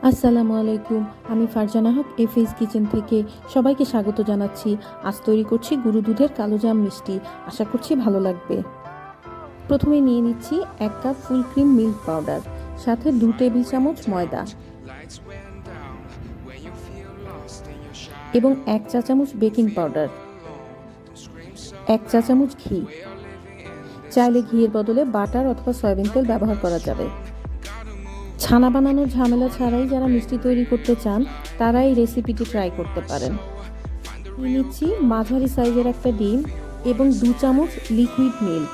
আসসালামু আলাইকুম। আমি ফারজানা হক এফএস কিচেন থেকে সবাইকে স্বাগত জানাচ্ছি। আজ তৈরি করছি গুঁড়ো দুধের কালোজাম মিষ্টি। আশা করছি ভালো লাগবে। প্রথমে নিয়ে নিচ্ছি 1 cup full cream milk powder, সাথে 2 টেবিল চামচ ময়দা এবং 1 চা চামচ বেকিং পাউডার, 1 চা চামচ ঘি। চাইলে ঘিয়ের বদলে বাটার অথবা সয়াবিন তেল ব্যবহার করা যাবে। ছানা বানানোর ঝামেলা ছাড়াই যারা মিষ্টি তৈরি করতে চান তারা এই রেসিপিটি ট্রাই করতে পারেন। নিয়ে নিচ্ছি মাঝারি সাইজের একটা ডিম এবং 2 চামচ লিকুইড মিল্ক।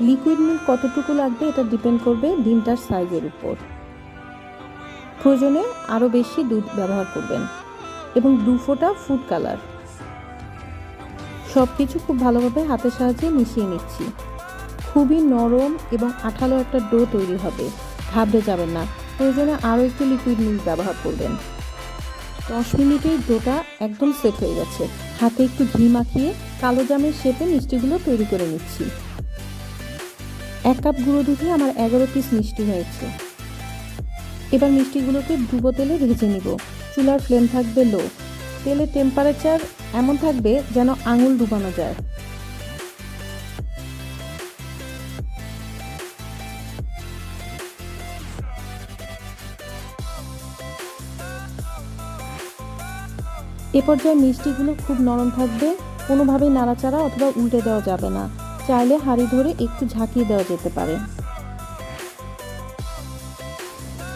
লিকুইড মিল্ক কতটুকু লাগবে এটা ডিপেন্ড করবে ডিমটার সাইজের উপর। প্রয়োজনে আরও বেশি দুধ ব্যবহার করবেন এবং 2 ফোঁটা ফুড কালার। সব কিছু খুব ভালোভাবে হাতের সাহায্যে মিশিয়ে নিচ্ছি। খুবই নরম এবং আঠালো একটা ডো তৈরি হবে, ঘাবড়ে যাবেন না। প্রয়োজনে আরও একটু লিকুইড মিল্ক ব্যবহার করবেন। 10 মিনিটেই ডোটা একদম সেট হয়ে গেছে। হাতে একটু ঘি মাখিয়ে কালোজামের শেপে মিষ্টিগুলো তৈরি করে নিচ্ছি। 1 কাপ গুঁড়ো দুধে আমার 11 পিস মিষ্টি হয়েছে। এবার মিষ্টিগুলোকে ডুবো তেলে ভেজে নিব। চুলার ফ্লেম থাকবে লো। তেলের টেম্পারেচার এমন থাকবে যেন আঙুল ডুবানো যায়। এ পর্যায়ে মিষ্টিগুলো খুব নরম থাকবে, কোনোভাবেই নাড়াচাড়া অথবা উল্টে দেওয়া যাবে না। চাইলে হাঁড়ি ধরে একটু ঝাঁকিয়ে দেওয়া যেতে পারে।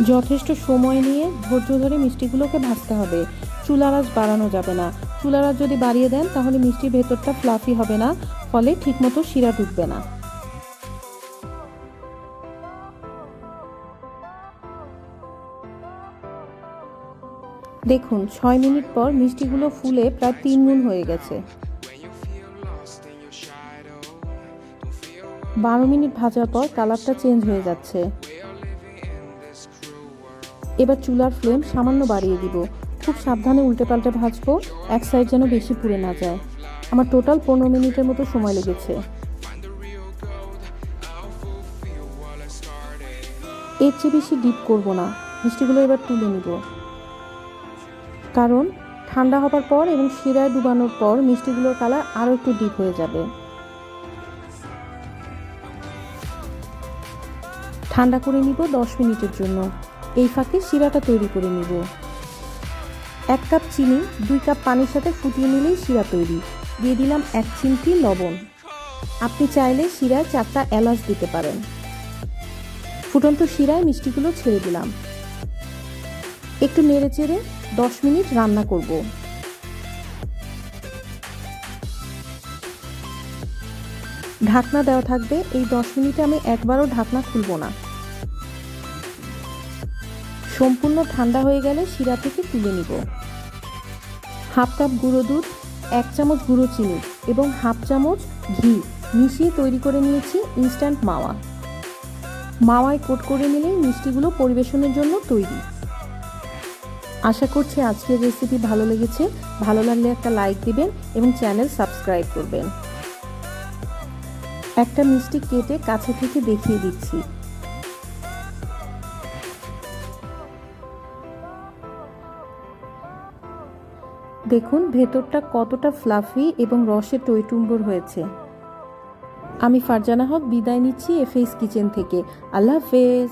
যথেষ্ট সময় নিয়ে ধৈর্য ধরে মিষ্টিগুলোকে ভাজতে হবে। চুলার আঁচ বাড়ানো যাবে না। চুলার আঁচ যদি বাড়িয়ে দেন তাহলে মিষ্টির ভেতরটা ফ্লাফি হবে না, ফলে ঠিকমতো শিরা ঢুকবে না। দেখুন 6 মিনিট পর মিষ্টিগুলো ফুলে প্রায় 3 গুণ হয়ে গেছে। 12 মিনিট ভাজার পর কালারটা চেঞ্জ হয়ে যাচ্ছে। এবার চুলার ফ্লেম সামান্য বাড়িয়ে দিব। খুব সাবধানে উল্টে পাল্টে ভাজবো, এক সাইড যেন বেশি পুড়ে না যায়। আমার টোটাল 15 মিনিটের মতো সময় লেগেছে। এর চেয়ে বেশি ডিপ করব না। মিষ্টিগুলো এবার তুলে নিব, কারণ ঠান্ডা হবার পর এবং শিরায় ডুবানোর পর মিষ্টিগুলোর কালার আরও একটু ডিপ হয়ে যাবে। ঠান্ডা করে নিব 10 মিনিটের জন্য। এই ফাঁকে শিরাটা তৈরি করে নিব। 1 কাপ চিনি 2 কাপ পানির সাথে ফুটিয়ে নিলেই শিরা তৈরি। দিয়ে দিলাম 1 চিমটি লবণ। আপনি চাইলে শিরায় 4টা এলাচ দিতে পারেন। ফুটন্ত শিরায় মিষ্টিগুলো ছেড়ে দিলাম। একটু নেড়ে চেড়ে 10 মিনিট রান্না করব। ঢাকনা দেওয়া থাকবে। এই 10 মিনিটে আমি একবারও ঢাকনা খুলব না। সম্পূর্ণ ঠান্ডা হয়ে গেলে শিরা থেকে তুলে নিব। হাফ কাপ গুঁড়ো দুধ, 1 চামচ গুঁড়ো চিনি এবং হাফ চামচ ঘি মিশিয়ে তৈরি করে নিয়েছি ইনস্ট্যান্ট মাওয়া। মাওয়ায় কোট করে নিলেই মিষ্টিগুলো পরিবেশনের জন্য তৈরি। আশা করছি আজকের রেসিপি ভালো লেগেছে। ভালো লাগলে একটা লাইক দিবেন এবং চ্যানেল সাবস্ক্রাইব করবেন। একটা মিষ্টি কেটে কাছে থেকে দেখিয়ে দিচ্ছি। দেখুন ভেতরটা কতটা ফ্লাফি এবং রসে টইটুম্বর হয়েছে। আমি ফারজানা হক বিদায় নিচ্ছি এফএস কিচেন থেকে। আল্লাহ হাফেজ।